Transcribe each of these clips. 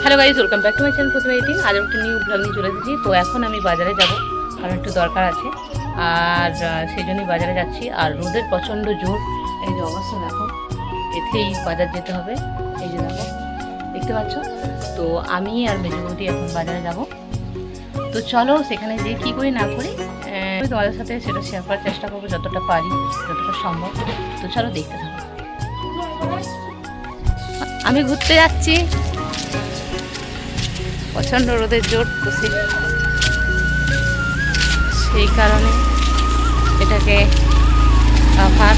Hello guys, welcome back to my channel প্রথমে editing. আজ একটা নিউ ব্লগ নিয়ে চলে এসেছি। তো এখন আমি বাজারে যাব, কারণ একটু দরকার আছে, আর সেই জন্যই বাজারে যাচ্ছি। আর রোদের প্রচণ্ড জোর, এই যে অবস্থা দেখো, এতেই বাজার যেতে হবে। এই যে দেখো, দেখতে পাচ্ছ। তো আমি আর মেজো বৌদি এখন বাজারে যাব। তো চলো সেখানে যে কী করি না করি তোমাদের সাথে সেটা শেয়ার করার চেষ্টা করবো, যতটা পারি, যতটা সম্ভব। তো চলো দেখতে থাকো। আমি ঘুরতে যাচ্ছি, প্রচণ্ড রোদের জোর, তো সেই কারণে এটাকে কাভার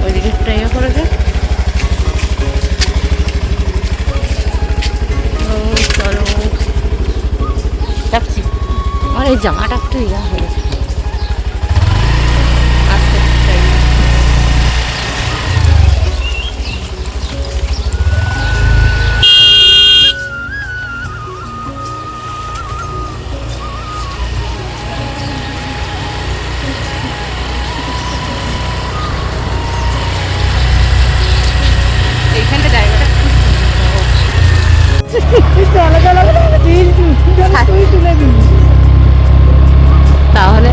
ওইদিকে ট্রাই করেছে। চলো যাচ্ছি। আমার এই জামাটা একটু ইয়া হয়ে গেছে। তাহলে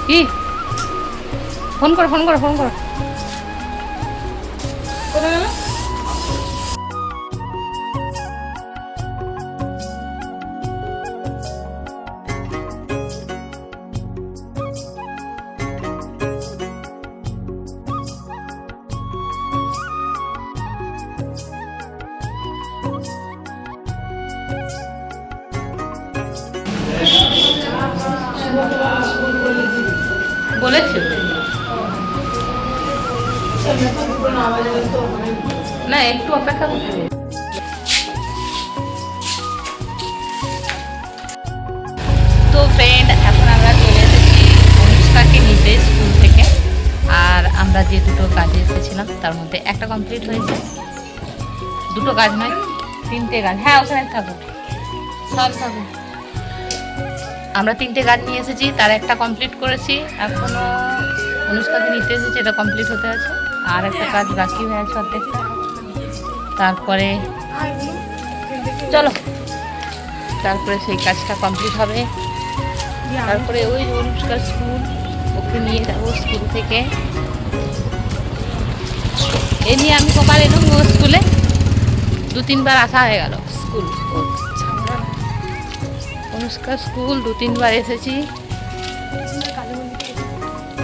কি ফোন করো, ফোন করো, ফোন করো। বলেছি না, একটু অপেক্ষা করতে হবে। তো ফ্রেন্ড, এখন আমরা চলে এসেছি অনুষ্কাকে নিতে স্কুল থেকে। আর আমরা যে দুটো কাজে এসেছিলাম তার মধ্যে একটা কমপ্লিট হয়েছে। দুটো কাজ নয়, তিনটে কাজ। হ্যাঁ, ওখানে থাকুক, সব থাকুক। আমরা তিনটে কাজ নিয়ে এসেছি, তার একটা কমপ্লিট করেছি। এখনও অনুষ্কাকে নিতে এসেছি, এটা কমপ্লিট হতে আছে। আর একটা কাজ বাকি হয়ে আছে অর্ধেকটা। তারপরে চলো, তারপরে সেই কাজটা কমপ্লিট হবে। তারপরে ওই অনুষ্কার স্কুল, ওকে নিয়ে যাবো স্কুল থেকে। এ নিয়ে আমি কপাল এলাম ও স্কুলে 2-3 বার আসা হয়ে গেল। স্কুল অনুষ্কার স্কুল 2-3 বার এসেছি।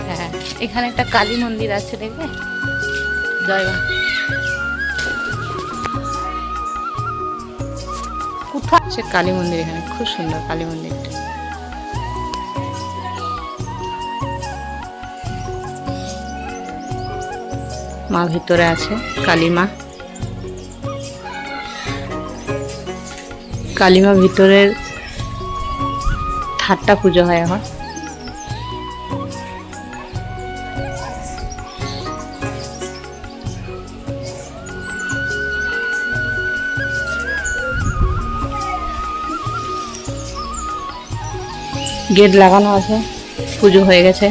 হ্যাঁ, এখানে একটা কালী মন্দির আছে, দেখবে? জয় মা। কোথায় সে কালী মন্দির? এখানে খুব সুন্দর কালী মন্দিরটা। মা ভিতরে আছে, কালী মা। কালী মা ভিতরের 3টা পুজো হয় এখন। গেট লাগানো আছে, পুজো হয়ে গেছে।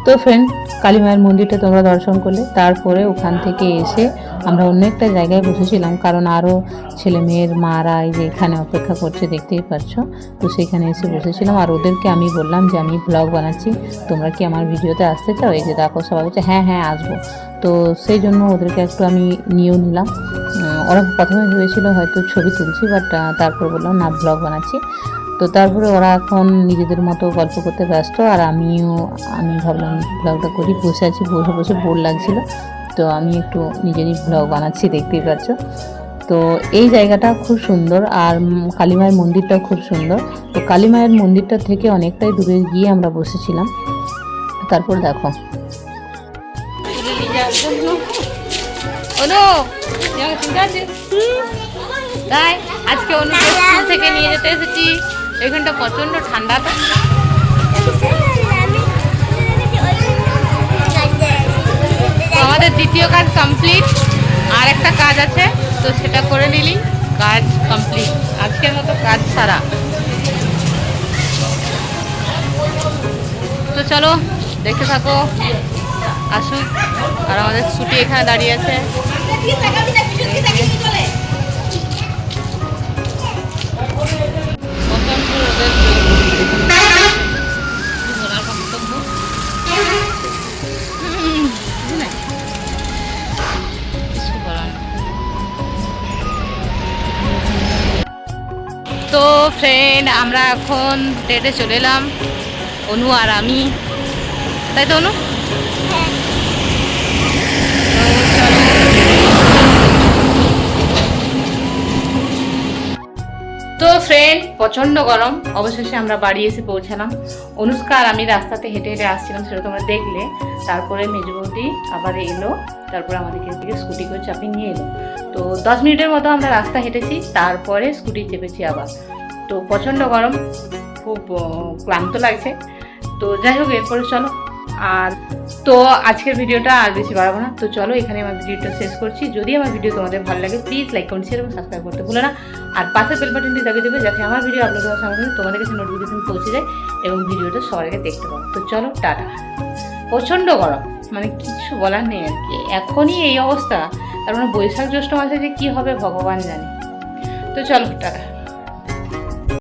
তো ফ্রেন্ড, কালী মায়ের মন্দিরটা তোমরা দর্শন করলে। তারপরে ওখান থেকে এসে আমরা অন্য একটা জায়গায় বসেছিলাম, কারণ আরও ছেলে মেয়ের মারা এই যে এখানে অপেক্ষা করছে, দেখতেই পাচ্ছ। তো সেখানে এসে বসেছিলাম, আর ওদেরকে আমি বললাম যে আমি ব্লগ বানাচ্ছি, তোমরা কি আমার ভিডিওতে আসতে চাও? এই যে দেখো, সবাই বলছে হ্যাঁ হ্যাঁ আসবো। তো সেই জন্য ওদেরকে একটু আমি নিয়েও নিলাম। ওরা প্রথমে ভেবেছিল হয়তো ছবি তুলছি, বাট তারপর বললাম না, ব্লগ বানাচ্ছি। তো তারপরে ওরা এখন নিজেদের মতো গল্প করতে ব্যস্ত, আর আমি ভাবলাম ব্লগটা করি, বসে আছি, বসে বসে বোর লাগছিল, তো আমি একটু নিজেরই ব্লগ বানাচ্ছি, দেখতেই পাচ্ছ। তো এই জায়গাটা খুব সুন্দর, আর কালী মায়ের মন্দিরটাও খুব সুন্দর। তো কালী মায়ের মন্দিরটা থেকে অনেকটাই দূরে গিয়ে আমরা বসেছিলাম। তারপর দেখো তাই আজকে অন্য স্কুল থেকে নিয়ে যেতে এসেছি। এখানটা প্রচন্ড ঠান্ডা, তো আমাদের দ্বিতীয় কাজ কমপ্লিট, আর একটা কাজ আছে, তো সেটা করে নিলি কাজ কমপ্লিট, আজকের মতো কাজ সারা। তো চলো দেখতে থাকো, আসুক। আর আমাদের ছুটি এখানে দাঁড়িয়ে আছে। তো ফ্রেন্ড, আমরা এখন ডেটে চলে এলাম, অনু আর আমি, তাই তো অনু? তো ফ্রেন্ড, প্রচণ্ড গরম, অবশেষে আমরা বাড়ি এসে পৌঁছালাম। অনুষ্কা আর আমি রাস্তাতে হেঁটে হেঁটে আসছিলাম, সেটা তোমরা দেখলে। তারপরে মেজো বৌদি আবার এলো, তারপরে আমাদেরকে থেকে স্কুটি করে চাপিয়ে নিয়ে এলো। তো 10 মিনিটের মতো আমরা রাস্তা হেঁটেছি, তারপরে স্কুটি চেপেছি আবার। তো প্রচণ্ড গরম, খুব ক্লান্ত লাগছে। তো যাই হোক, এরপরে চলো। আর তো আজকের ভিডিওটা আর বেশি বাড়াবো না, তো চলো এখানে আমার ভিডিওটা শেষ করছি। যদি আমার ভিডিও তোমাদের ভালো লাগে, প্লিজ লাইক, কমেন্ট, শেয়ার এবং সাবস্ক্রাইব করতে ভুলো না। আর পাশের বেল বাটনটি দাবিয়ে দেবে, যাতে আমার ভিডিও আপলোড হওয়ার সঙ্গে সঙ্গে তোমাদের কাছে নোটিফিকেশন পৌঁছে যায় এবং ভিডিওটা সবার আগে দেখতে পাবো। তো চলো, টাটা। প্রচণ্ড গরম, মানে কিছু বলার নেই আর কি। এখনই এই অবস্থা, তার মানে বৈশাখ জ্যৈষ্ঠ মাসে যে কী হবে ভগবান জানে। তো চলো, টাটা।